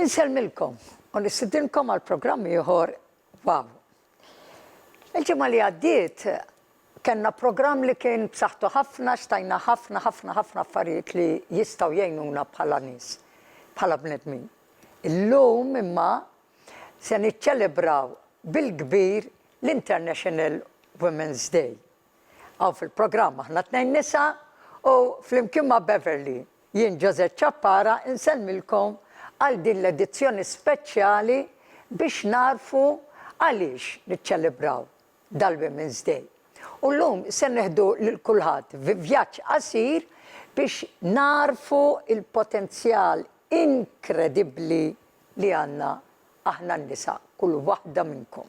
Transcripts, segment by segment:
Nselmilkom, u nistidinkom għal programm ieħor W.O.W. Il-ġimgħa li għaddiet kellna programm li kien b'saħħtu ħafna, xtajna ħafna affarijiet li jistgħu jgħinuna bħala nies, bħala bnedmin. Illum imma se niċċelebraw bil-kbir l-International Women's Day. Għaw fil-programm aħna tnejn nisa u flimkien ma' Beverley jien Ġozef Ċappara insellmilkom għal din l-edizzjoni speċjali biex narfu għaliex niċċelebraw dal-Women's Day. U llum se neħdu lil kulħadd fi vjaġġ qasir biex narfu il-potenzjal inkredibbli li għandna aħna n-nisa, kull waħda minnkom.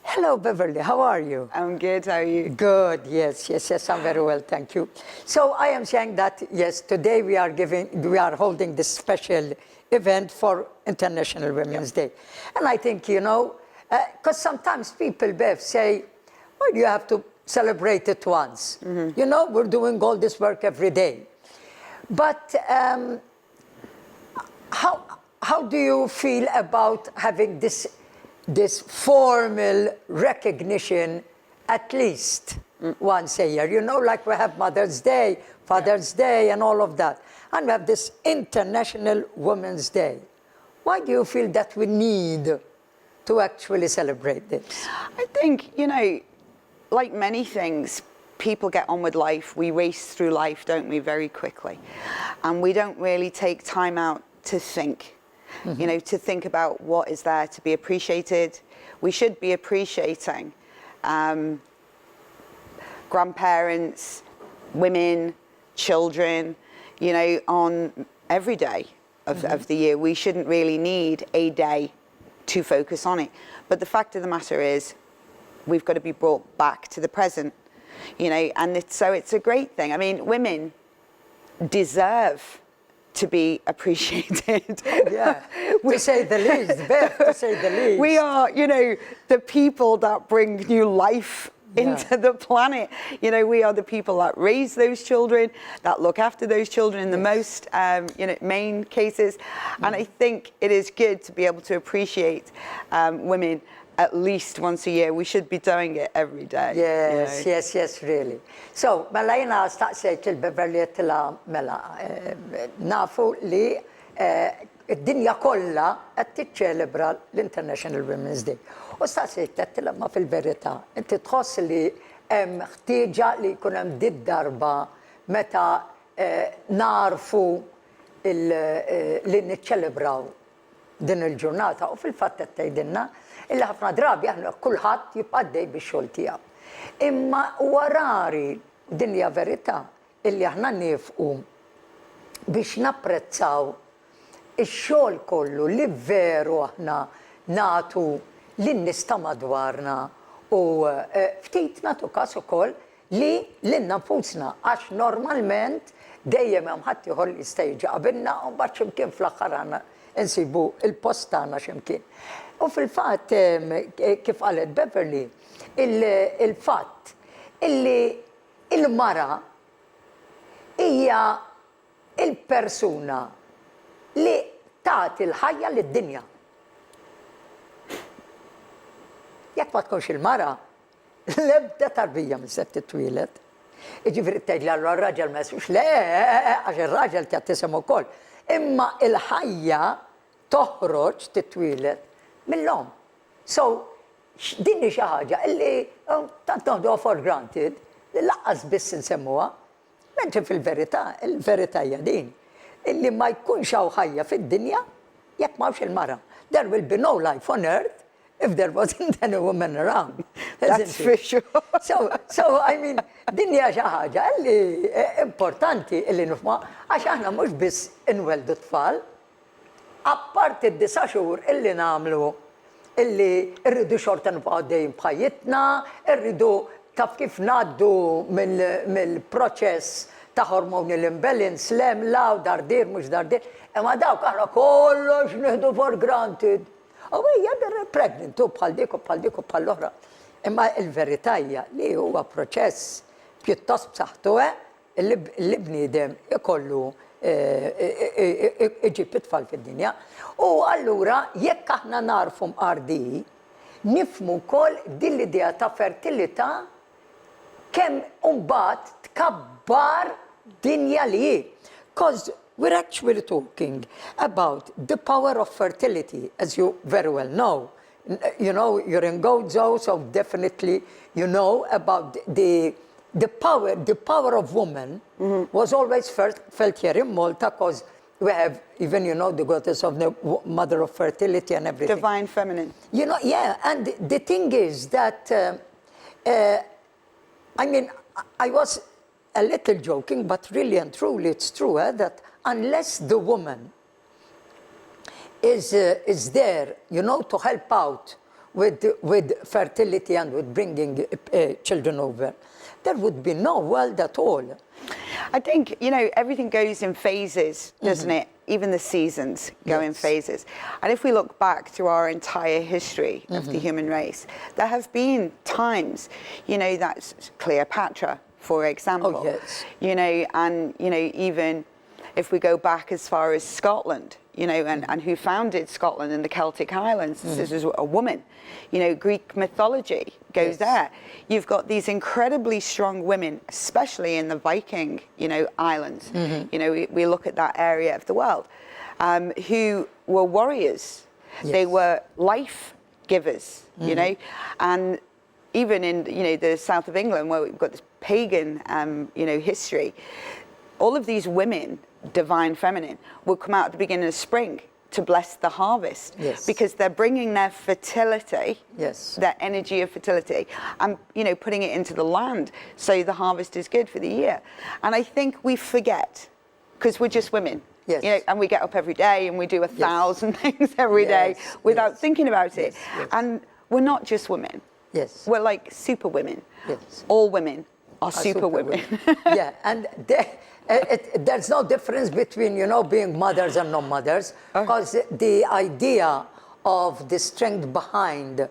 Hello, Beverley, how are you? I'm good, how are you? Good, yes, I'm very well, thank you. So I am saying that, yes, today we are holding this special event for International Women's Day. And I think, you know, because sometimes people, Bev, say, why do you have to celebrate it once? You know, we're doing all this work every day. But how do you feel about having this formal recognition at least once a year? You know, like we have Mother's Day, Father's Day, and all of that. And we have this International Women's Day. Why do you feel that we need to actually celebrate this? I think, you know, like many things, people get on with life. We race through life, don't we, very quickly. And we don't really take time out to think. You know, to think about what is there to be appreciated. We should be appreciating grandparents, women, children, you know, on every day of the year. We shouldn't really need a day to focus on it. But the fact of the matter is, we've got to be brought back to the present, you know, and so it's a great thing. I mean, women deserve to be appreciated. Yeah, to say the least, Beth, to say the least. We are, you know, the people that bring new life into the planet. You know, we are the people that raise those children, that look after those children in the most, you know, main cases. And I think it is good to be able to appreciate women at least once a year. We should be doing it every day. Yes, you know? Yes, really. So, mela jina staqsejt il-Beverley tila mela nafu li id-dinja kollha qed tiċċelebra l-International Women's Day. U staqsejt tila ma fil-verità, inti tħoss li hemm ħtieġa li jkun hemm din darba meta narfu li niċċelebraw din il-ġurnata u fil-fatt qed tgħidilna illi ħafna drabi aħna kulħadd jibqa' għaddej bix-xogħol tiegħu. Imma huwa rari din hija verità illi aħna nifqu biex napprezzaw ix-xogħol kollu li veru aħna nagħtu lin-nies ta' madwarna u ftit nagħtu każ ukoll li lilna nfusna għax normalment dejjem hemm ħadd ieħor li jista' jiġi qabilna u mbagħad x'imkien fl-aħħar għandna insibu il-post tagħna x'imkien. U fil-fatt, kif qalet Beverley, il-fatt illi il-mara hija il-persuna li tagħti l-ħajja lid-dinja. Jekk ma tkunx il-mara, l-ebda tarbija minn se titwieled. Jiġifieri tgħidli allura r-raġel ma jsux le, għax ir-raġel tagħtisem ukoll. Imma il-ħajja toħroġ titwieled mill-lom. So, din xi ħaġa illi tant noħduha for granted, li laqqas biss insemmuha, mentre fil-verità, il-verità hija din, illi ma jkunx hawn ħajja fid-dinja jekk m'hawnx il-mara. There will be no life on earth if there wasn't any woman around. That's for sure. So, I mean, din hija xi ħaġa illi importanti illi nifhmuha għax aħna mhux biss inweldu tfal, apparti d-9 xhur illi nagħmlu illi rridu xorta nibqgħu dejjem bħajjitna, rridu taf kif ngħaddu mill-proċess ta' hormonal imbalance, lem, law, dardir, mhux dardir, imma dawk aħna kollox nieħdu for granted. U hija pregnant, u bħal dik u bħal dik u bħal l-oħra. Imma l-verità hija li huwa proċess pjuttost b'saħħtu li bniedem ikollu iġib it-tfal fid-dinja. U allura jekk aħna narfu mqardi, nifmu wkoll din l-idea ta' fertilità kemm mbagħad tkabbar dinja li hi. 'Cause we're actually talking about the power of fertility, as you very well know. You know, you're in Gozo, so definitely you know about the power of woman was always felt here in Malta, because we have even, you know, the goddess of the mother of fertility and everything. Divine feminine. You know, yeah, and the thing is that, I mean, I was a little joking, but really and truly it's true, that unless the woman is there, you know, to help out with fertility and with bringing children over, there would be no world at all. I think, you know, everything goes in phases, doesn't it? Even the seasons go in phases. And if we look back through our entire history of the human race, there have been times, you know, that's Cleopatra, for example. Oh, yes. You know, and, you know, even if we go back as far as Scotland, you know, and who founded Scotland and the Celtic Highlands, this is a woman. You know, Greek mythology goes there. You've got these incredibly strong women, especially in the Viking, you know, islands. You know, we look at that area of the world, who were warriors. Yes. They were life givers, you know, and even in, you know, the south of England, where we've got this pagan, you know, history, all of these women, divine feminine, would come out at the beginning of spring to bless the harvest, because they're bringing their fertility, their energy of fertility, and, you know, putting it into the land so the harvest is good for the year. And I think we forget, because we're just women, you know, and we get up every day and we do 1,000 things every day without thinking about it. And we're not just women. We're like super women. All women are super women. Yeah, and there's no difference between, you know, being mothers and non-mothers, because the idea of the strength behind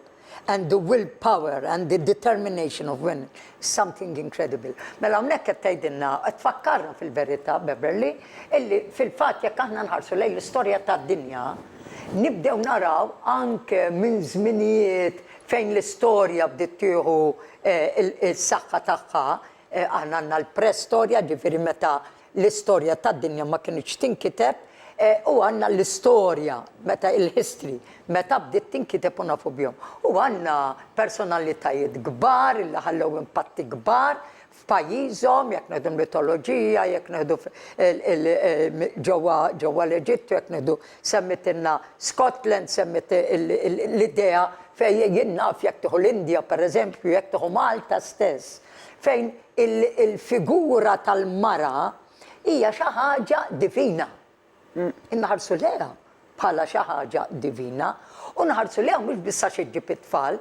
and the willpower and the determination of women is something incredible. Mela hawnhekk qed tgħidilna, tfakkarna fil-verità, Beverley, illi fil-fatt jekk aħna nħarsu lejn l-istorja tad-dinja, nibdew naraw anke minn żminijiet fejn l-istorja bdiet tieħu is-saħħa tagħha. Aħna għandna l-prestorja, ġifieri meta l-istorja tad-dinja ma kienx tinkiteb, u għandna l-istorja, meta il-history, meta bdiet tinkiteb u nafu bihom. U għandna personalitajiet kbar li ħallew impatti kbar f'pajjiżhom, jekk ngħidu mitoloġija, jekk ngħidu ġewwa l-Eġittu, jekk ngħidu semmitilna Scotland, semmit l-idea fejn jien naf jekk tieħu l-Indja pereżempju, jekk tieħu Malta stess, fejn il-figura tal-mara hija xi ħaġa divina. Inħarsu leha bħala xi ħaġa divina, u nħarsu leha mhux biss għax iġġib it-tfal,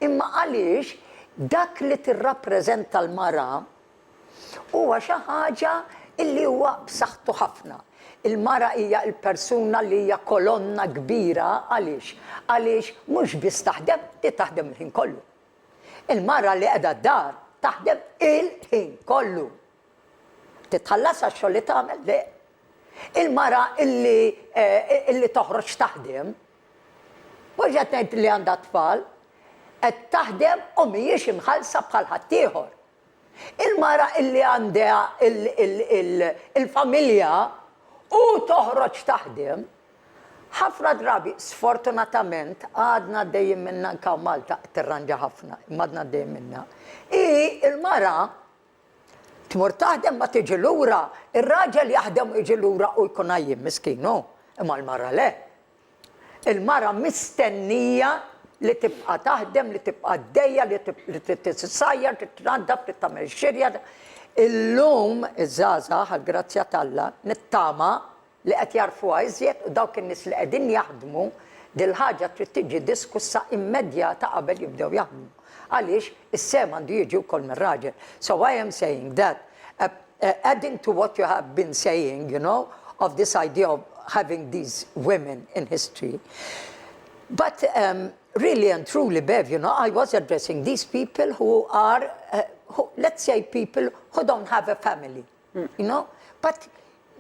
imma għaliex dak li tirrappreżenta l-mara huwa xi ħaġa illi huwa b'saħħtu ħafna. Il-mara hija l-persuna li hija kolonna kbira għaliex? Għaliex mhux biss taħdem, taħdem il-ħin kollu. Il-mara li qiegħda d-dar taħdem il-ħin kollu. Titħallas għax-xogħol li tagħmel le. Il-mara illi toħroġ taħdem, mhux qed ngħid li għandha tfal, qed taħdem u mhijiex imħallsa bħal ħadd ieħor. Il-mara illi għandha il-familja u toħroġ taħdem, ħafna drabi sfortunatament għadna dejjem minna anke Malta tirranġa ħafna, imma għadna dejjem minna. Il-mara tmur taħdem ma tiġi lura, ir-raġel jaħdem u jiġi lura u jkun għajjim miskinu, imma l-mara le. Il-mara mistennija li tibqa' taħdem, li tibqa' dejja, li tissajjar, titnaddaf, li tagħmel xirja. Illum iż-żgħażagħ għall-grazzja t'Alla nittama li qed jarfuha iżjed u dawk in-nies li qegħdin jaħdmu dil ħaġa trid tiġi diskussa immedjata qabel jibdew jaħdmu. Għaliex is-sem għandu jiġi wkoll mir-raġel. So I am saying that adding to what you have been saying, you know, of this idea of having these women in history. But really and truly, Bev, you know, I was addressing these people who are, let's say, people who don't have a family, you know. But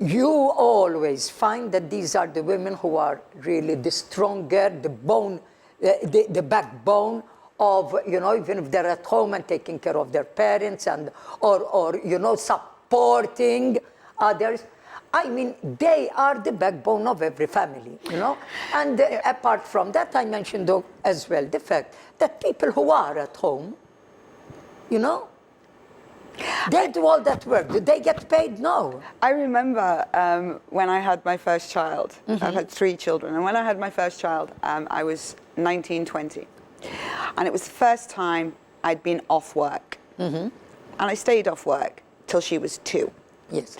you always find that these are the women who are really the stronger, the bone, the backbone of, you know, even if they're at home and taking care of their parents and, or you know, supporting others. I mean, they are the backbone of every family, you know. And apart from that, I mentioned as well the fact that people who are at home, you know, they do all that work. Do they get paid? No. I remember when I had my first child. I've had 3 children. And when I had my first child, I was 19, 20. And it was the first time I'd been off work. And I stayed off work till she was 2. Yes.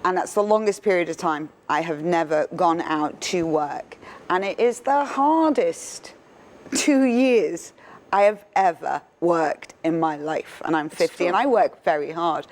And that's the longest period of time I have never gone out to work. And it is the hardest 2 years I have ever worked in my life. And I'm 50 and I work very hard.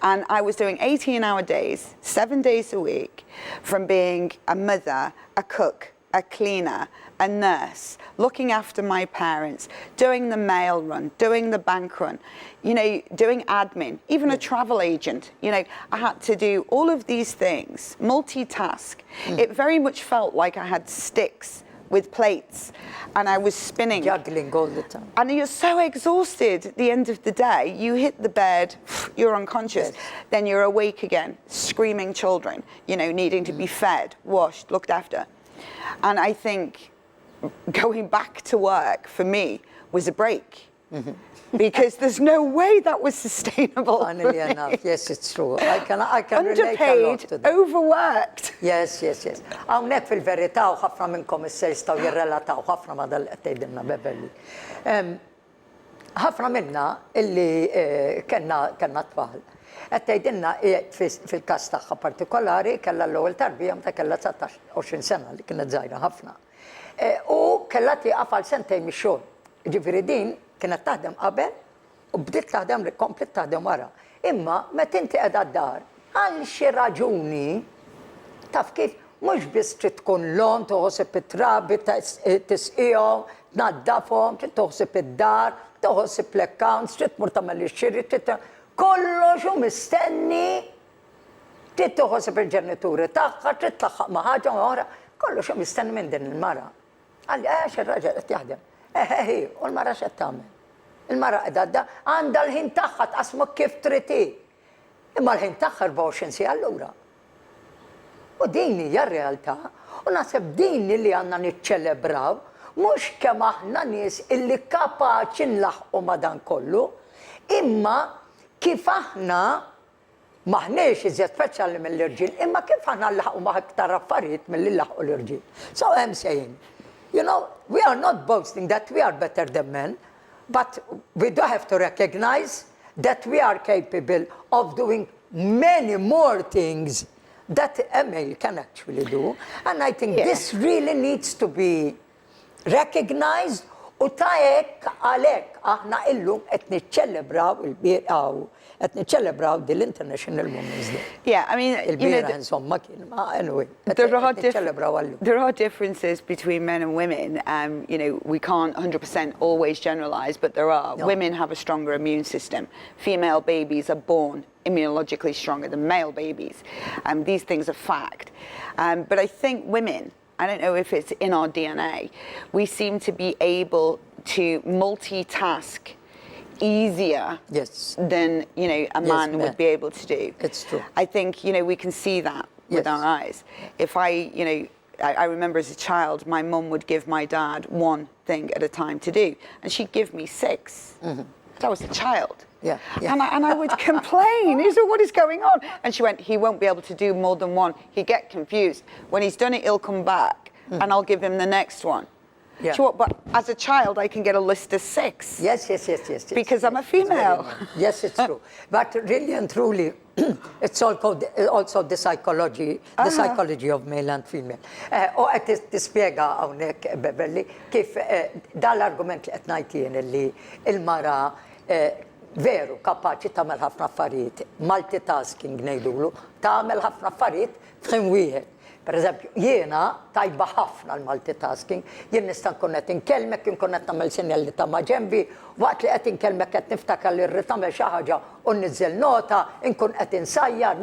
And I was doing 18-hour days, 7 days a week, from being a mother, a cook, a cleaner, a nurse, looking after my parents, doing the mail run, doing the bank run, you know, doing admin, even a travel agent. You know, I had to do all of these things, multitask. It very much felt like I had sticks with plates and I was spinning. Juggling all the time. And you're so exhausted at the end of the day, you hit the bed, you're unconscious, then you're awake again, screaming children, you know, needing to be fed, washed, looked after. And I think going back to work for me was a break. Because there's no way that was sustainable. Funnily enough, yes, it's true. I can relate a lot Underpaid, to that. overworked. Yes. Hawnhekk fil-verità u ħafna minnkom issa jistgħu jirrelataw ħafna ma' dal qed tgħidilna Beverley. Ħafna minna illi kellna tfal. Qed tgħidilna fil-każ tagħha partikolari kellha l-ewwel tarbija meta kellha 19-20 sena li kienet żgħira ħafna. U kellha tieqaf għal sentejn mix-xogħol. Ġifieri din kienet taħdem qabel u bdiet taħdem li komplet taħdem wara. Imma meta inti qiegħda d-dar għal xi raġuni taf kif mhux biss trid tkun lon toħoseb it-trabi tisqihom, tnaddafhom, trid toħseb id-dar, toħoseb l-accounts, trid tmur tagħmel ix-xiri, kollox hu mistenni, trid toħoseb il-ġenituri tagħha, trid tlaħħaq ma' ħaġa oħra, kollox hu mistenni minn din il-mara. Għalli ir-raġel qed jaħdem. U l-mara x'qed tagħmel? Il-mara qiegħda għandha l-ħin tagħha tqasmu kif trid hi. Imma l-ħin tagħha 24 siegħa allura. U din hija r-realtà u naħseb din li għandna niċċelebraw mhux kemm aħna nies illi kapaċi nlaħqu ma' dan kollu, imma kif aħna maħniex iżjed speċjali mill-irġiel, imma kif aħna nlaħqu ma' iktar affarijiet milli nlaħqu l-irġiel. So I'm saying, you know, we are not boasting that we are better than men, but we do have to recognize that we are capable of doing many more things that a male can actually do. And I think this really needs to be recognized. U ta' hekk għalhekk aħna illum qed niċċelebraw il-bieqgħu qed niċċelebraw dil-International Women's Day. Yeah, I mean, you know, insomma kien anyway. There are differences between men and women. You know, we can't 100% always generalize, but there are. No. Women have a stronger immune system. Female babies are born immunologically stronger than male babies. These things are fact. But I think women, I don't know if it's in our DNA, we seem to be able to multitask easier than, you know, a man would be able to do. It's true. I think, you know, we can see that with our eyes. If I remember as a child, my mum would give my dad one thing at a time to do, and she'd give me 6. I was a child. Yeah. And I would complain, what is going on? And she went, he won't be able to do more than one. He'd get confused. When he's done it, he'll come back and I'll give him the next one. Yeah. Do you know what? But as a child, I can get a list of 6. Yes. Because I'm a It's very female. nice. Yes, it's true. But really and truly, it's also the psychology of male and female. U qed tispjega hawnhekk Beverly kif dal-argument li qed ngħid jien li l-mara veru kapaċi tagħmel ħafna affarijiet, multitasking ngħidulu, tagħmel ħafna affarijiet f'ħin wieħed. Per eżempju, jiena tajba ħafna l-multitasking, jien nista' nkun qed inkellmek, nkun qed nagħmel sinjal li ta' ma' ġenbi, waqt li qed inkellmek qed niftakar li rrid tagħmel xi ħaġa u nniżżel nota, nkun qed insajjar,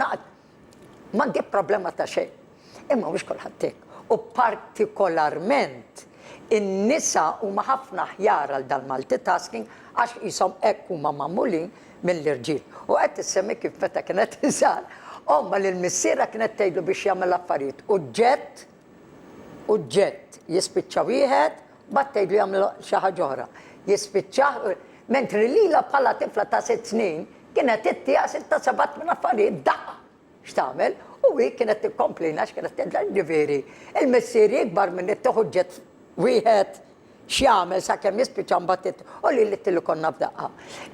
m'għandi problema ta' xejn. Imma mhux kulħadd hekk. U partikolarment in-nisa huma ħafna ħjar għal dal-multitasking għax qishom hekk huma magħmulin mill-irġiel. U qed issemmi kif meta kienet iżgħar. Ma l-missiera kienet tgħidlu biex jagħmel affarijiet. U ġett jispiċċa wieħed, bad tgħidlu jagħmel xi ħaġa oħra. Jispiċċa, mentri lilha bħala tifla ta' 6 snin kienet ittieqa 6-7 minn affarijiet daqqa. X'tagħmel? U hi kienet tikkomplina x'kienet tgħidla ġifieri. Il-missieri ikbar minn ittieħu ġett wieħed x'jagħmel sakemm jispiċċa mbagħad u li tillu konna f'daqqa.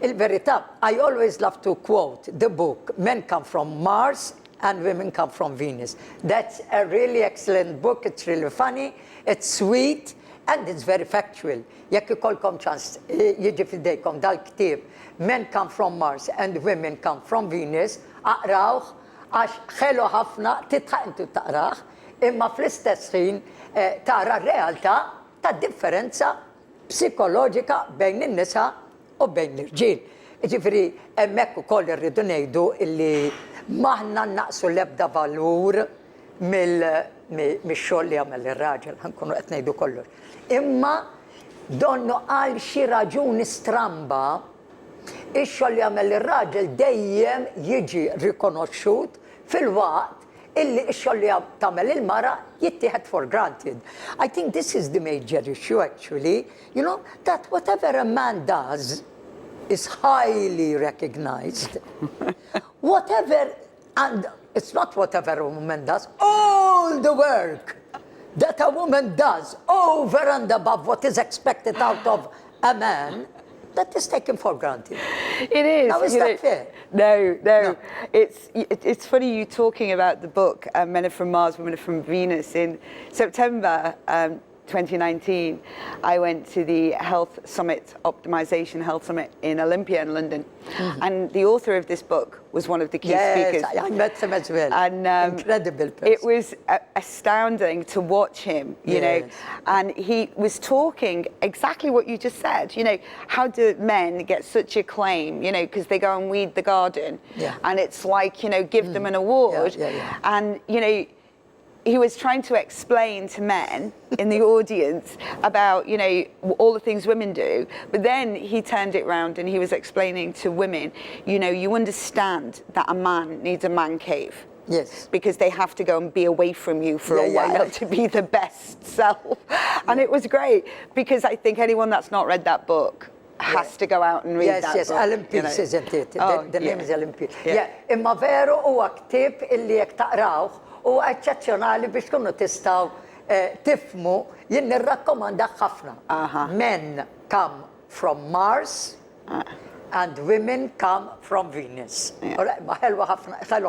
Il-verità, I always love to quote the book Men Come From Mars and Women Come From Venus. That's a really excellent book. It's really funny, it's sweet, and it's very factual. Jekk ikolkom ċans jiġi f'idejkom dal-ktieb Men Come From Mars and Women Come From Venus, aqrawh għax ħelu ħafna titħaq intu taqrah, imma fl-istess ħin tara r-realtà ta' differenza psikoloġika bejn in-nisa u bejn l-irġiel. Ġifieri hemmhekk ukoll irridu ngħidu illi maħna naqsu l-ebda valur mix-xogħol li jagħmel ir-raġel, ħankunu qed ngħidu kollox. Imma donnu għal xi raġuni stramba ix-xogħol li jagħmel ir-raġel dejjem jiġi rikonoxxut fil-waqt illi x-xogħol li tagħmel il-mara jittieħed for granted. I think this is the major issue actually, you know, that whatever a man does is highly recognized. Whatever, and it's not whatever a woman does, all the work that a woman does over and above what is expected out of a man, that is taken for granted. It is. Now, is that fair? No. It's funny you talking about the book, Men Are From Mars, Women Are From Venus. In September 2019, I went to the Health Summit, Optimization Health Summit in Olympia in London. And the author of this book was one of the key speakers. Yes, I met him as well. And, incredible person. It was astounding to watch him, you know, and he was talking exactly what you just said, you know, how do men get such acclaim, you know, because they go and weed the garden, and it's like, you know, give them an award, and, you know, he was trying to explain to men in the audience about, you know, all the things women do, but then he turned it round and he was explaining to women, you know, you understand that a man needs a man cave. Yes. Because they have to go and be away from you for a while to be the best self. And it was great, because I think anyone that's not read that book has to go out and read that book. Yes, Ellen Peels, isn't it? The name is Ellen Peels. Imma veru huwa ktieb illi jekk taqrawh u eċċezzjonali biex tkunu tistgħu tifhmu, jien nirrakkomanda ħafna. Men come from Mars and women come from Venus. Ma ħellu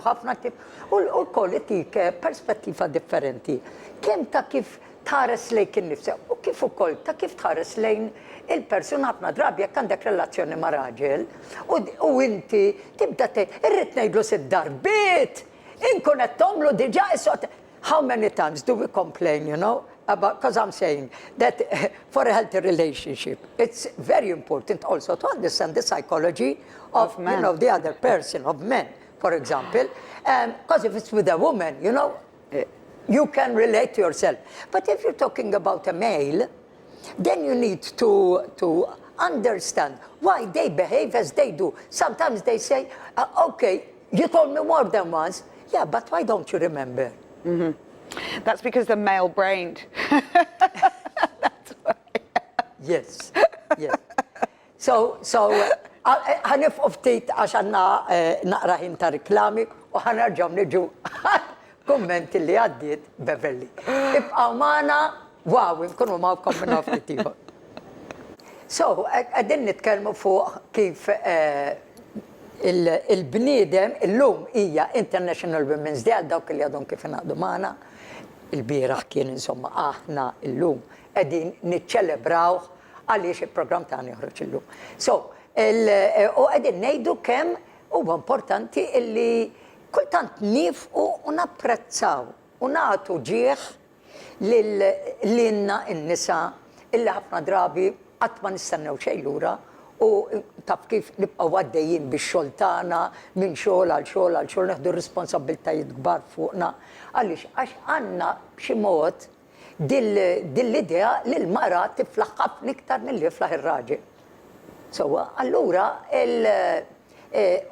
ħafna ktieb u l-koll itik perspettiva differenti. Kemm ta' kif tħares lejn innifsek u kif ukoll ta' kif tħares lejn il-persuna ħafna drabi jekk għandek relazzjoni ma' raġel u inti tibda irrid ngħidlu sitt darbiet. Inkun qed tagħmlu diġà is-sot. How many times do we complain, you know, about, because I'm saying that for a healthy relationship, it's very important also to understand the psychology of you know, the other person, of men, for example. Because if it's with a woman, you know, you can relate to yourself. But if you're talking about a male, then you need to understand why they behave as they do. Sometimes they say, okay, you told me more than once. Yeah, but why don't you remember? That's because they're male-brained. That's why. Yes. So, ħanif uftit għaxanna naqraħin ta' reklami u ħanerġaw niġu kummenti li għaddiet Beverly. Ibqaw maħna Wow, nkunu ma'kom minn ftit ieħor. So, għedin nitkellmu fuq kif il-bniedem, illum hija International Women's Day, għal dawk li għadhom kif ingħaqdu magħna. Il-bieraħ kien insomma aħna illum qegħdin niċċelebraw għaliex il-programm tagħna joħroġ illum. So, u qegħdin ngħidu kemm huwa importanti illi kultant nifqu u napprezzaw u nagħtu ġieħ lilna n-nisa illi ħafna drabi qatt ma nistennew xejn lura u taf kif nibqgħu għaddejjin bix-xogħol tagħna minn xogħol għal xogħol għal xogħol neħdu responsabbiltajiet kbar fuqna. Għaliex għax għandna b'xi mod dil-idea li l-mara tiflaħ ħafna iktar milli jiflaħ ir-raġel. So, allura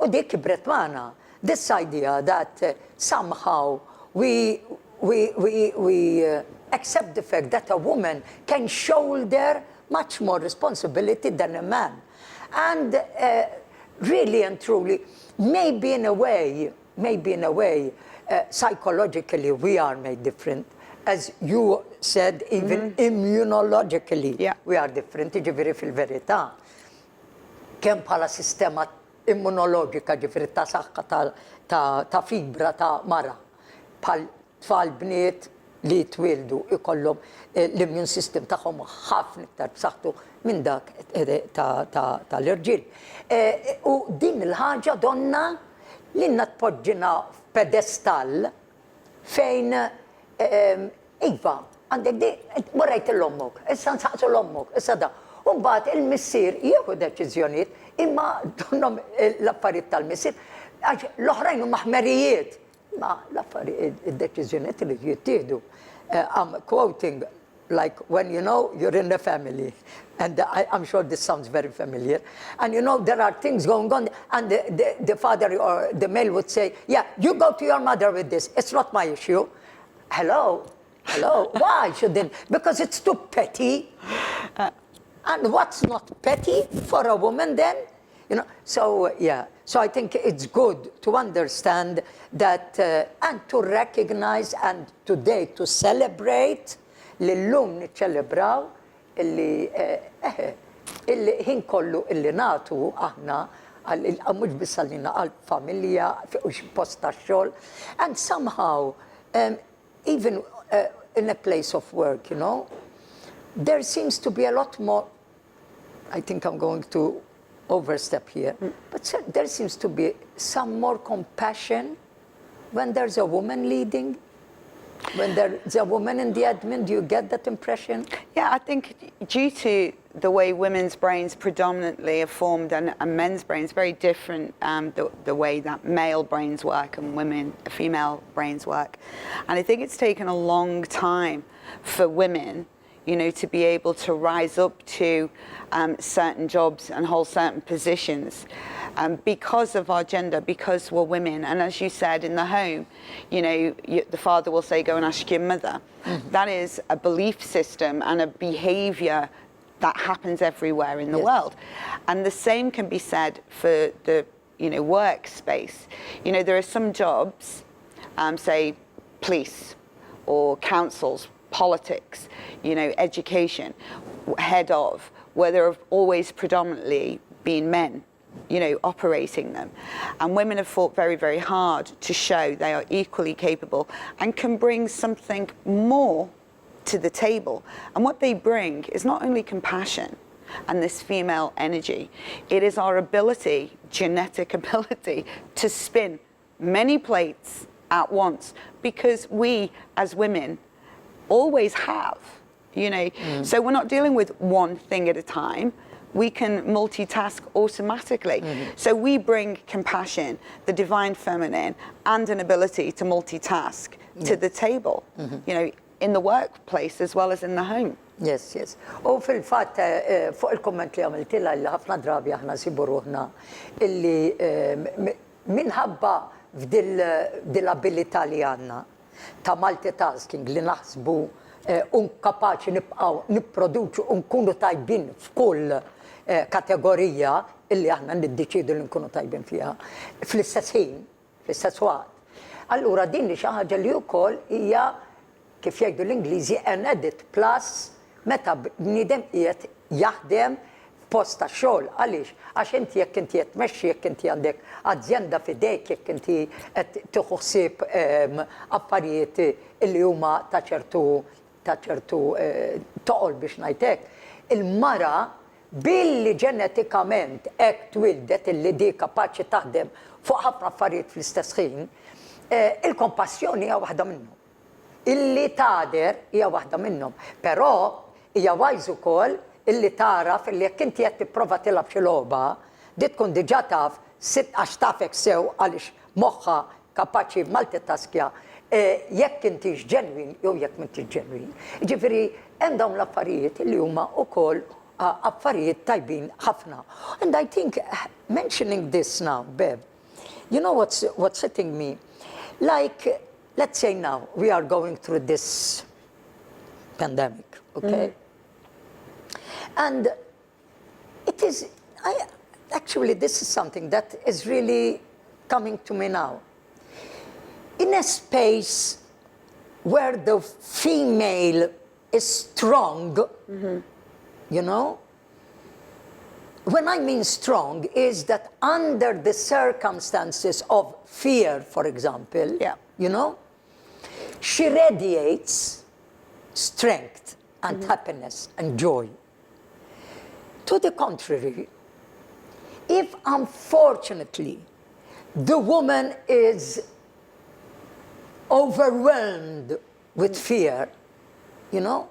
u dik kibret magħna. This idea that somehow we accept the fact that a woman can shoulder much more responsibility than a man. And really and truly, maybe in a way, psychologically we are made different. As you said, even immunologically we are different. Ġifiri fil-verità, kemm bħala sistema immunoloġika ġifiri ta' saħħa ta' fibra ta' mara. Bħal tfal bniet li twildu ikollhom l-immune system tagħhom ħafna iktar b'saħħtu minn dak tal-irġiel. U din il-ħaġa donna li tpoġġina f'pedestal fejn iva għandek di morrejt l-ommok, issa nsaqsu l-ommok, issa da. U mbagħad il-missier jieħu deċiżjonijiet imma donhom l-affarijiet tal-missier għax l-oħrajn huma ħmerijiet. Ma l-affarijiet id-deċiżjonijiet li jittieħdu. I'm quoting like when you know you're in the family, and I'm sure this sounds very familiar, and you know there are things going on, and the father or the male would say, yeah, you go to your mother with this, it's not my issue. Hello, why shouldn't? Because it's too petty. And what's not petty for a woman then? You know, so so I think it's good to understand that and to recognize and today to celebrate l-lum niċċelebraw illi ħin kollu illi natu aħna mhux biss għalina għall-familja u post tax-xogħol. And somehow even in a place of work, you know, there seems to be a lot more, I think I'm going to overstep here, but there seems to be some more compassion when there's a woman leading, when there's a woman in the admin. Do you get that impression? Yeah, I think due to the way women's brains predominantly are formed and men's brains, very different the way that male brains work and female brains work. And I think it's taken a long time for women, you know, to be able to rise up to certain jobs and hold certain positions because of our gender, because we're women. And as you said, in the home, you know, the father will say, go and ask your mother. That is a belief system and a behavior that happens everywhere in the world. And the same can be said for the, you know, workspace. You know, there are some jobs, say police or councils, politics, you know, education, head of, where there have always predominantly been men, you know, operating them. And women have fought very, very hard to show they are equally capable and can bring something more to the table. And what they bring is not only compassion and this female energy, it is our ability, genetic ability, to spin many plates at once, because we as women always have, you know. So we're not dealing with one thing at a time. We can multitask automatically. So we bring compassion, the divine feminine, and an ability to multitask to the table, you know, in the workplace as well as in the home. Yes, yes. U fil-fatt fuq il-komment li għamiltilla li ħafna drabi aħna sibu ruħna illi minħabba f'dil-abilità li għandna ta' multitasking li naħsbu kapaċi nibqgħu nipproduċu u nkunu tajbin f'kull kategorija illi aħna niddeċidu li nkunu tajbin fiha fl-istess ħin, fl-istess waqt. Allura din li xi ħaġa li wkoll hija kif jgħidu l-Ingliżi an edit plus meta bniedem qiegħed jaħdem posta xogħol. Għaliex? Għax inti jekk inti qed tmexxi, jekk inti għandek azzjenda f'idejk, jekk inti qed tieħu ħsieb affarijiet li huma ta' ċertu toqol biex ngħidlek, il-mara billi ġenetikament hekk twildet illi di kapaċi taħdem fuq ħafna affarijiet fl-istess ħin, il-kompassjoni hija waħda minnhom. Illi tagħder hija waħda minnhom, però hija wajż ukoll illi taraf illi jekk inti qed tipprova tilgħab xi logħba, di tkun diġà taf għax tafek sew għaliex moħħha kapaċi multitaskja jekk intix ġenwin jew jekk m'intix ġenwin. Ġifieri hemm dawn l-affarijiet li huma wkoll affarijiet tajbin ħafna. And I think mentioning this now, Bev, you know what's hitting me? Like, let's say now we are going through this pandemic, okay? And it is, actually this is something that is really coming to me now. In a space where the female is strong, you know, when I mean strong is that under the circumstances of fear, for example, you know, she radiates strength and happiness and joy. To the contrary, if unfortunately the woman is overwhelmed with fear, you know,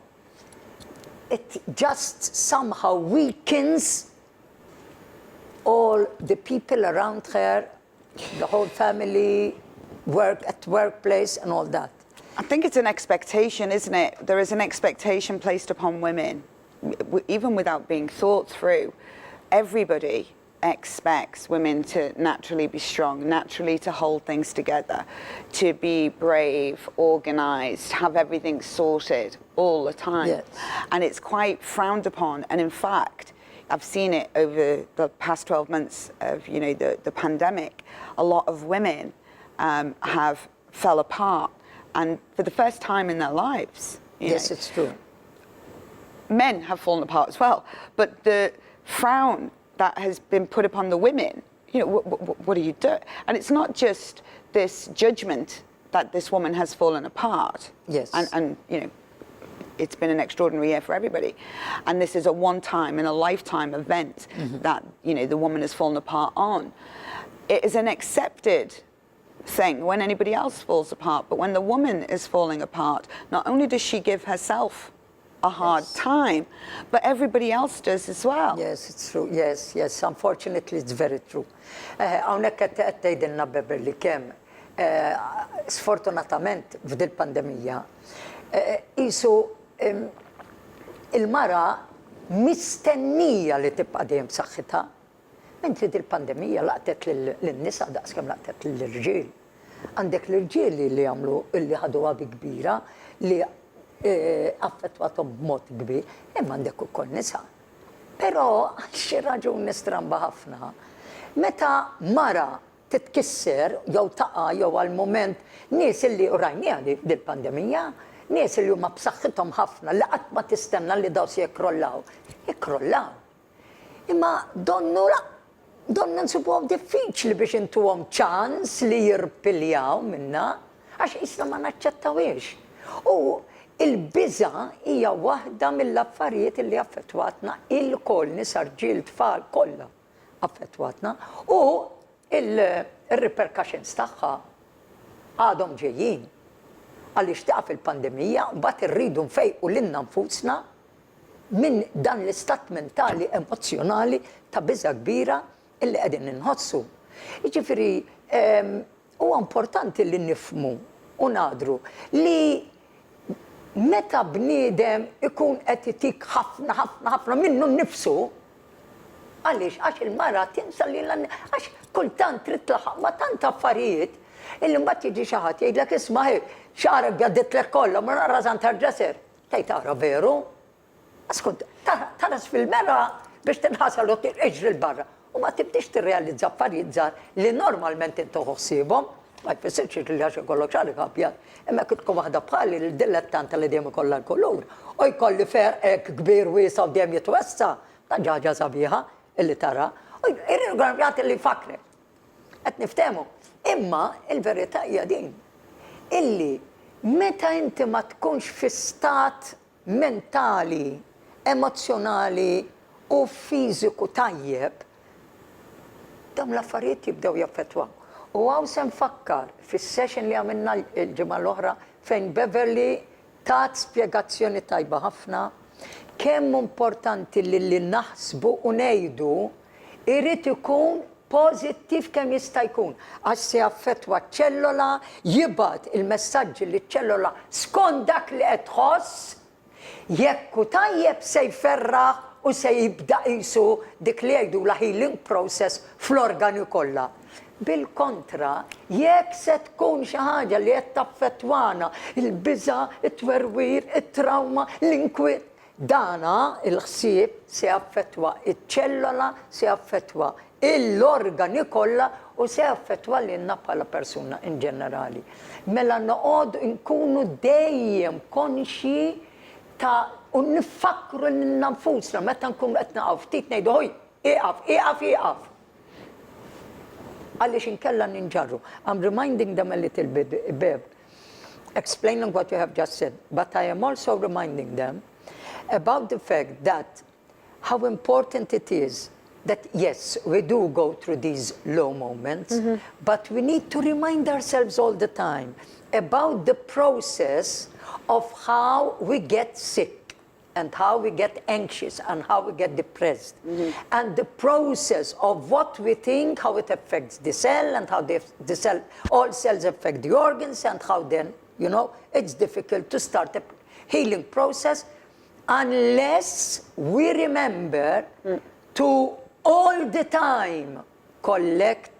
it just somehow weakens all the people around her, the whole family, workplace and all that. I think it's an expectation, isn't it? There is an expectation placed upon women, even without being thought through. Everybody expects women to naturally be strong, naturally to hold things together, to be brave, organized, have everything sorted all the time. Yes. And it's quite frowned upon. And in fact, I've seen it over the past 12 months of, you know, the pandemic. A lot of women have fell apart, and for the first time in their lives. Yes, it's true. Men have fallen apart as well, but the frown that has been put upon the women, you know, what do you do? And it's not just this judgment that this woman has fallen apart. Yes. And you know, it's been an extraordinary year for everybody. And this is a one-time in a lifetime event that, you know, the woman has fallen apart on. It is an accepted thing when anybody else falls apart, but when the woman is falling apart, not only does she give herself a hard time, but everybody else does as well. Yes, it's true. Yes, yes. Unfortunately, it's very true. Hawnhekk qed tgħidilna Beverley kemm sfortunatament f'dil pandemija qisu il-mara mistennija li tibqa' dejjem b'saħħitha, mentri dil-pandemija laqtet lin-nisa daqskemm laqtet lill-irġiel. Għandek l-irġiel li jagħmlu li ħadu għabi kbira li affettwatom b'mod kbir, imma għandek ukoll nisa. Però xi raġuni stramba ħafna. Meta mara titkisser jew taqa' jew għall-mument nies illi rajniha dil-pandemija, nies li huma b'saħħithom ħafna li qatt ma tistenna li daw se jikrollaw. Imma donna nsibuhom diffiċli biex intuhom ċans li jirpiljaw minna għax isna ma naċċettawiex. U il-biża hija waħda mill-affarijiet li affettwatna il-koll nisa rġiel tfal kollha affettwatna u il-repercussions tagħha għadhom ġejjin. Għaliex taqaf il-pandemija, mbagħad irridu nfejqu lilna nfusna minn dan l-istat mentali emozjonali ta' biża kbira illi qegħdin inħossu. Jiġifieri huwa importanti li nifhmu u ngħadru li meta bniedem ikun qed itik ħafna minnu nnifsu, għaliex għax il-mara tinsa li għax kultant trid tlaħaq ma' tant affarijiet illi mbagħad jiġi xi ħadd jgħidlek isma' xarek għadditlek kollha ma nara żan tarġaser. Tgħid tara veru? Askont, taras fil-mera biex tinħasal u tiġri l-barra. U ma tibdix tirrealizza affarijiet żgħar li normalment intu ħossibhom ma jfissirx li għax ikollok xarik abjad. Imma tkun waħda bħali l-dilettanta li dejjem ikollha l-kulur. U jkolli ferq kbir wiesa u dejjem jitwessa, ta' ġaġa sabiħa illi tara. U ir-reprogram jagħti li fakre. Qed niftehmu. Imma il-verità hija din. Illi meta inti ma tkunx fi stat mentali, emozjonali u fiżiku tajjeb, dawn l-affarijiet jibdew jaffettwaw. U għaw se nfakkar fis-session li għamilna l-ġimgħa l-oħra fejn Beverley tat spjegazzjoni tajba ħafna kemm importanti li naħsbu u ngħidu irid ikun pożittiv kemm jista' jkun għax se jaffettwa ċ-ċellola, jibgħat il-messaġġi li ċ-ċellola skont dak li qed tħoss jekk hu tajjeb se jferraħ u se jibda qisu dik li jgħidu la healing process fl-organi kollha. Bil-kontra, jekk se tkun xi ħaġa li qed taffettwana il-biża, it-twerwir, it-trauma, l-inkwiet, dana il-ħsieb se jaffettwa iċ-ċellola, se jaffettwa l-organi kollha u se jaffettwa lilna bħala persuna in ġenerali. Mela noqogħdu nkunu dejjem konxi ta' u nifakru l-nafusna meta nkunu qed naqgħu ftit ngħidu ħoj, iqaf. Għaliex inkella ninġarru. I'm reminding them a little bit, Bev, explaining what you have just said, but I am also reminding them about the fact that how important it is that yes, we do go through these low moments, but we need to remind ourselves all the time about the process of how we get sick and how we get anxious and how we get depressed. And the process of what we think, how it affects the cell and how the cell, all cells affect the organs and how then, you know, it's difficult to start a healing process unless we remember to all the time correct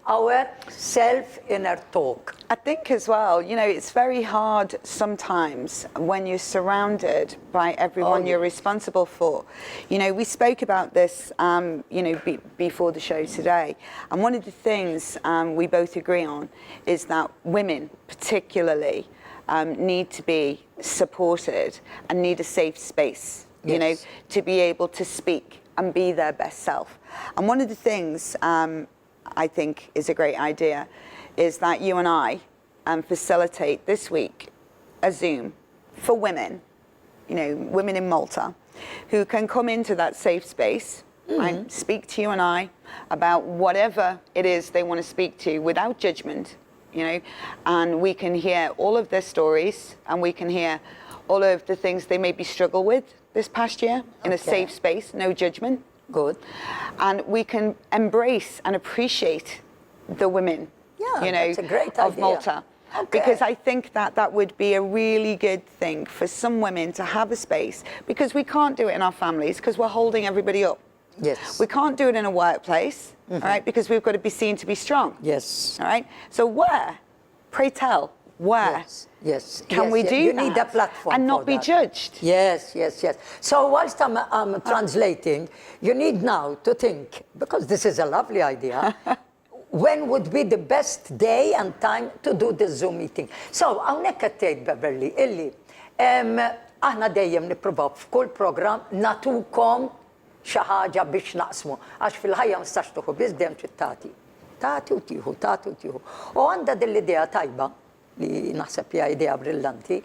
our self-inner talk. I think as well, you know, it's very hard sometimes when you're surrounded by everyone you're responsible for. You know, we spoke about this, you know, before the show today. And one of the things we both agree on is that women particularly need to be supported and need a safe space, you know, to be able to speak and be their best self. And one of the things I think is a great idea is that you and I facilitate this week a Zoom for women, you know, women in Malta, who can come into that safe space, right, speak to you and I about whatever it is they want to speak to without judgment, you know, and we can hear all of their stories and we can hear all of the things they maybe struggle with this past year in a safe space, no judgment. Good. And we can embrace and appreciate the women, you know, that's a great of idea. Malta. Because I think that that would be a really good thing for some women to have a space, because we can't do it in our families because we're holding everybody up. Yes. We can't do it in a workplace, all right, because we've got to be seen to be strong. Yes. All right. So where, pray tell, where can we do you that? You need a platform and not for be that. judged. Yes. So whilst I'm translating, you need now to think, because this is a lovely idea, when would be the best day and time to do the Zoom meeting? So, għawnek għattejt Beverley, illi, aħna dejjem nippruvaw f'kull program natukom xi ħaġa biex naqsmu, għax fil-ħajja ma nistax tuħu biss dejjem trid tagħti u tieħu. U għandha din l-idea tajba li naħseb hija idea brillanti,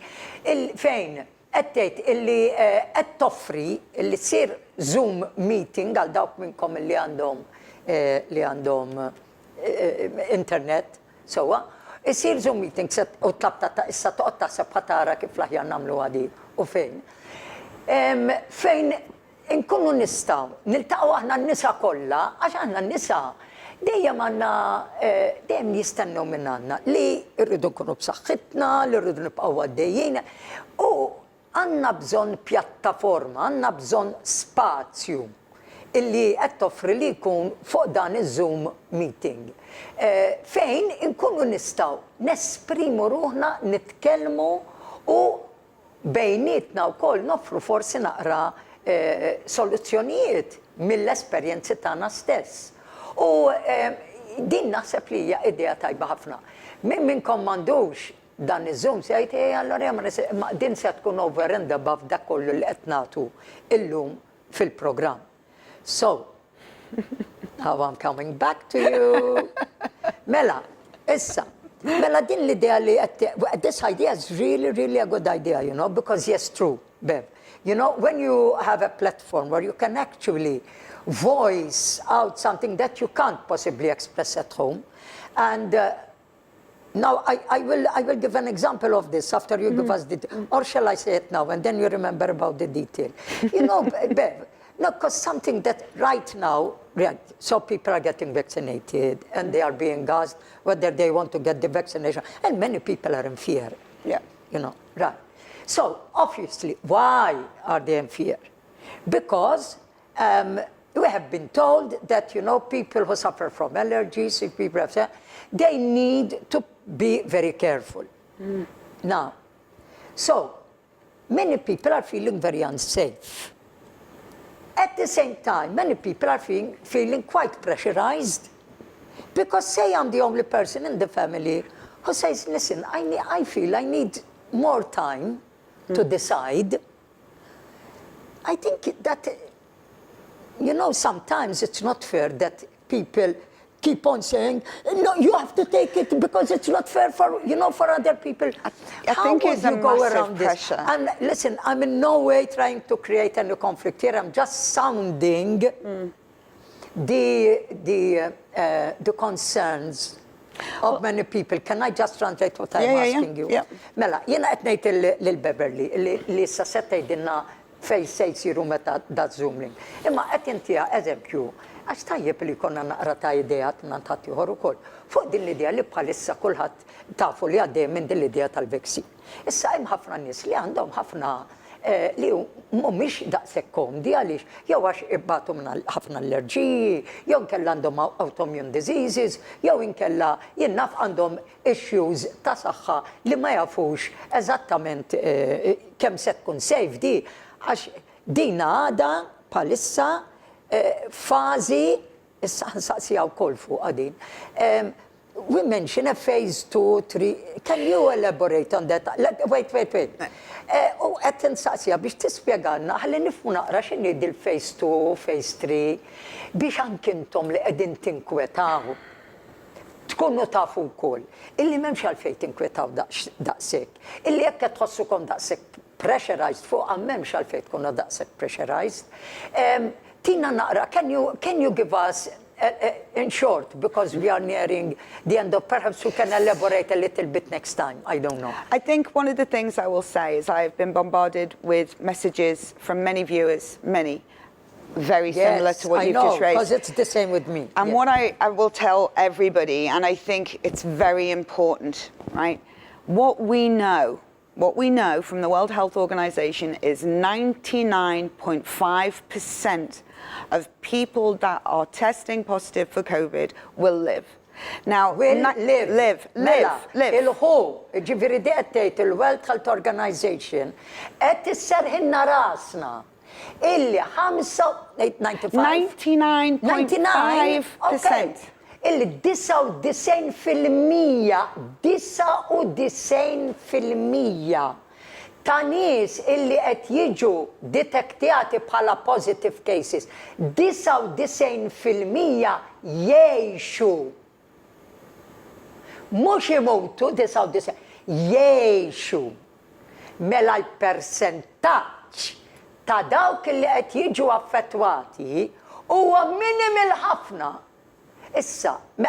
fejn qed tgħid illi qed toffri illi tsir Zoom meeting għal dawk minnkom li għandhom internet, sowa, isir Zoom meeting u tlabta issa toqgħod taħseb ħatara kif l-aħjar nagħmlu għadi u fejn. Fejn inkunu nistgħu niltaqgħu aħna n-nisa kollha, għax aħna n-nisa dejjem għandna dejjem jistennew minn għandna li rridu nkunu b'saħħitna, li rridu nibqgħu għaddejjin u għandna bżonn pjattaforma, għandna bżonn spazju illi qed toffri li jkun fuq dan iż-Zoom meeting. Fejn inkunu nistgħu nesprimu ruħna, nitkellmu u bejnietna wkoll noffru forsi naqra soluzzjonijiet mill-esperjenzi tagħna stess. U din naħseb li hija idea tajba ħafna. Minnkom m'għandux dan iż-Zoom se jgħid allora ma din se tkun over and above dak kollu li qed nagħtu illum fil-programm. So, now I'm coming back to you. Mela, issa, mela din l-idea li this idea is really, really a good idea, you know, because yes, true, Bev. You know, when you have a platform where you can actually voice out something that you can't possibly express at home, and now I will give an example of this after you give us the, or shall I say it now and then you remember about the detail. You know, Bev, no, because something that right now, so people are getting vaccinated and they are being asked whether they want to get the vaccination, and many people are in fear. Yeah. You know, right. So obviously, why are they in fear? Because we have been told that, you know, people who suffer from allergies, if people have, they need to be very careful. Now, so many people are feeling very unsafe. At the same time, many people are feeling quite pressurized, because say I'm the only person in the family who says, listen, I feel I need more time to decide. I think that, you know, sometimes it's not fair that people keep on saying, no, you have to take it because it's not fair for, you know, for other people. I think it's a massive pressure. And listen, I'm in no way trying to create any conflict here. I'm just sounding the concerns of many people. Can I just translate what I'm asking you? Yeah. Mela, jena qed ngħid lil Beverly li issa se tgħidilna fejn se jsiru meta da Zoom link. Imma qed intiha eżempju għax tajjeb li konna naqra ta' ideat nantat ieħor ukoll fuq din l-idea li bħalissa kulħadd tafu li għaddej minn din l-idea tal-vaccine. Issa hemm ħafna nies li għandhom ħafna li mhumiex daqshekk komdi għaliex jew għax ibbatu minn ħafna allerġiji, jew inkella għandhom autoimmune diseases, jew inkella jinnaf għandhom issues ta' saħħa li ma jafux eżattament kemm se tkun safe di għax din għada bħalissa fazi, issa nsaqsija wkoll fuq għadin. We mention a phase 2, 3. Can you elaborate on that? Wait. U qed insaqsija biex tispjegalna ħalli nifhmu naqra x'inhi dil-phase 2, phase 3 biex anke intom li qegħdin tinkwetaw tkunu tafu wkoll illi m'hemmx għalfejn tinkwetaw daqshekk. Illi jekk qed tħossukom daqshekk pressurized fuq m'hemmx għalfejn tkunu daqshekk pressurized. Tina naqra, can you give us, in short, because we are nearing the end of, perhaps we can elaborate a little bit next time, I don't know. I think one of the things I will say is I've been bombarded with messages from many viewers, many, very similar to what you've just raised. Because it's the same with me. And what I will tell everybody, and I think it's very important, right? What we know from the World Health Organization is 99.5% of people that are testing positive for COVID will live. Now, live. Il-ħu, ġifiri deqtejt il-World Health Organization, qed isserħinna rasna illi 99.5%. Illi 99% ta' nies illi qed jiġu detektjati bħala positive cases, 99% jgħixu. Mhux imutu 99, jgħixu. Mela l-persentaġġ ta' dawk illi qed jiġu affettwati huwa minimal ħafna. Issa, I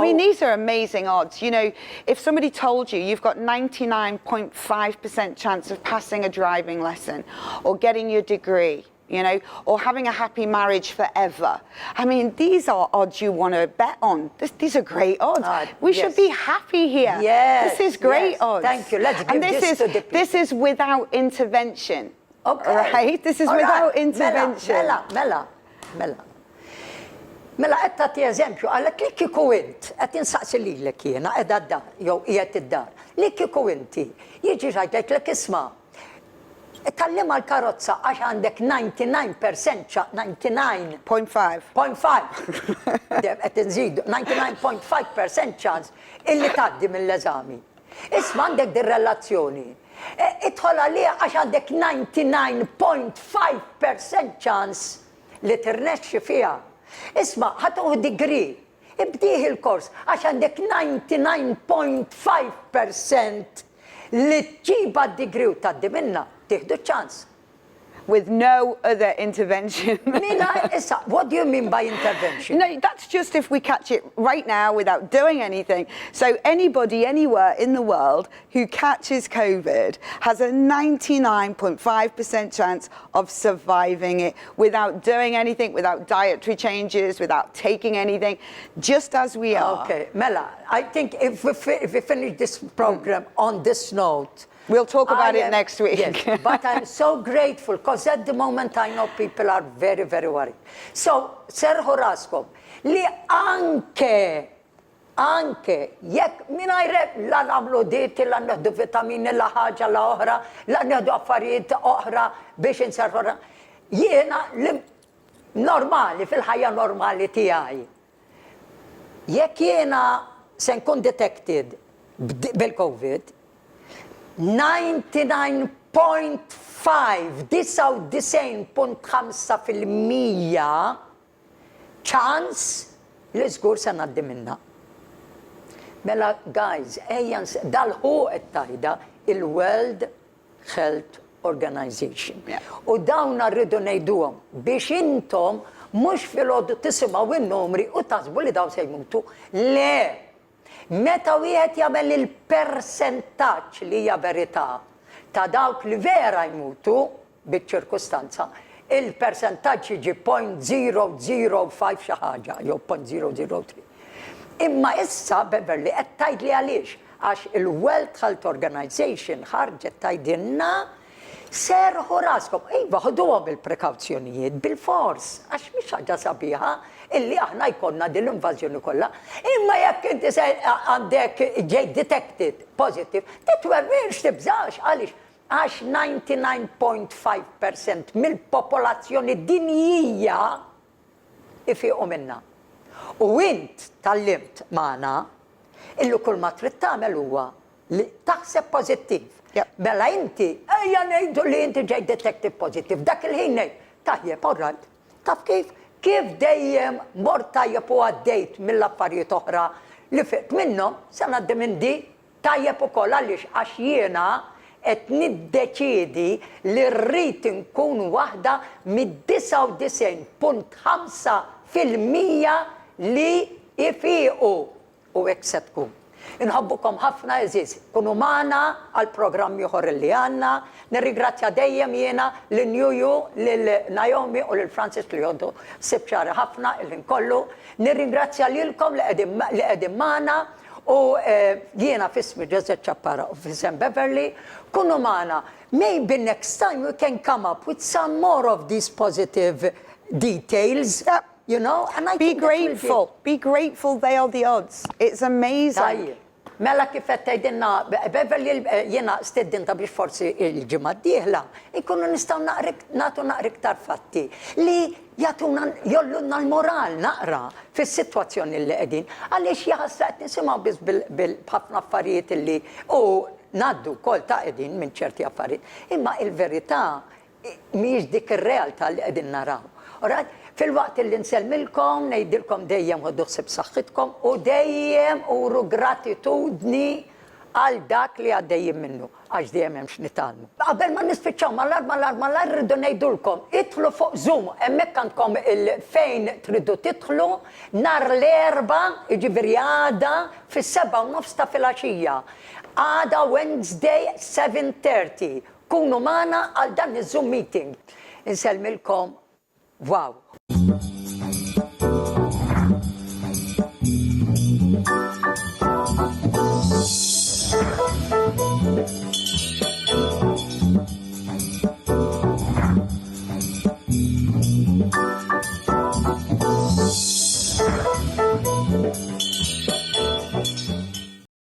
mean, these are amazing odds. You know, if somebody told you you've got 99.5% chance of passing a driving lesson or getting your degree, you know, or having a happy marriage forever. I mean, these are odds you want to bet on. These are great odds. We should be happy here. Yes, this is great odds. Thank you. Let's give this to the people. This is without intervention. Okay. Right? This is without intervention. Mela qed tagħti eżempju, għalek li kieku int, qed insaqsi lilek jiena qiegħda d-dar, jew qiegħed id-dar, li kieku inti jiġi jgħidlek isma' Tallim għal-karozza għax għandek 99%, 0.5. 99.5, qed nżidu 99.5% ċans illi tgħaddi mill-eżami. Isma' għandek din relazzjoni. Idħol għalija għax għandek 99.5% ċans li tirnexxi fiha. Isma' ħatuħ degree, ibdih il-kors għax għandek 99.5% li tġiba d-degree u tgħaddi minnha, tieħdu ċans. With no other intervention. Mina, issa, what do you mean by intervention? No, that's just if we catch it right now without doing anything. So anybody, anywhere in the world who catches COVID has a 99.5% chance of surviving it without doing anything, without dietary changes, without taking anything, just as we are. Okay, Mela, I think if we finish this program on this note, we'll talk about it next week. Yes, but I'm so grateful because at the moment I know people are very, very worried. So, serħu raskom li anke jekk minajre la namlu dieti, la neħdu vitamini, la ħaġa, la oħra, la neħdu affarijiet oħra biex inserħu. Jiena normali, fil-ħajja normali tiegħi. Jekk jiena se nkun detected bil-COVID, 99.5% ċans li żgur se ngħaddi minnha. Mela, guys, dal-ħu qed-tajda il-World Health Organization. U dawn rridu ngħiduhom biex intom mhux filgħodu tisimgħu in-numri u taħsbu li dawn se jmutu. Le! Meta wieħed jagħmel il-persentaġġ li hija verità ta' dawk li vera jmutu biċ-ċirkustanza, il-persentaġġ jiġi 0.005 xi ħaġa, jew 0.003. Imma issa Beverley qed tgħidli għaliex għax il-World Health Organization ħarġet tgħidilna serħu raskom, iva ħduhom il-prekawzjonijiet bil-fors, għax mhix ħaġa sabiħa illi aħna jkollna din l-invażjoni kollha. Imma jekk inti se għandek ġej detected positive, titwerwirx tibżax għaliex għax 99.5% mill-popolazzjoni dinjija ifiqu minna. U int tal-limt magħna illi kull ma trid tagħmel huwa li taħseb pożittiv. Mela inti, ejja ngħidu li inti ġej detective positive, dak il-ħin ngħid, tajjeb, all right, taf kif? Kif dejjem mort tajjeb u għaddejt mill-affarijiet oħra li fiqt minnhom se ngħaddi minn di tajjeb ukoll għaliex għax jiena qed niddeċiedi li rrid inkun waħda mid-99.5% li ifiqu u hekk se tkun. Inħobbukom ħafna eżiż, kunu magħna għal programm ieħor li għandna. Nirringrazzja dejjem jiena lil-Juju, lil-Naomi u lil-Francis li jgħoddu sibċari ħafna il-inkollu. Nirringrazzja lilkom li qegħdin magħna u jiena fismi Joseph Chappara u fisem Beverley. Kunu magħna. Maybe next time we can come up with some more of these positive details. You know, and I be grateful. Be grateful they are the odds. It's amazing. Mela kif qed tgħidilna Beverley jiena stedinta biex forsi il-ġimgħa d-dieħla nkunu nistgħu nagħtu naqra iktar fatti li jagħtuna jollunna l-moral naqra fis-sitwazzjoni li qegħdin għaliex jaħassa qed nisimgħu biss bil-ħafna affarijiet li u ngħaddu wkoll ta' qegħdin minn ċerti affarijiet. Imma il-verità mhijiex dik ir-realtà li qegħdin naraw. Fil-waqt li nsellmilkom, ngħidilkom dejjem ħoddu ħsieb saħħitkom u dejjem uru gratitudni għal dak li għaddejjin minnu, għax dejjem hemm x'nitgħallmu. Qabel ma nispiċċaw mallar rridu ngħidulkom, idħlu fuq Zoom, hemmhekk għandkom fejn tridu tidħlu nhar l-erba', jiġifieri għada fis-7:30 ta' filgħaxija. Għada Wednesday 7:30. Kunu magħna għal dan iż-Zoom meeting. Insellmilkom, wow.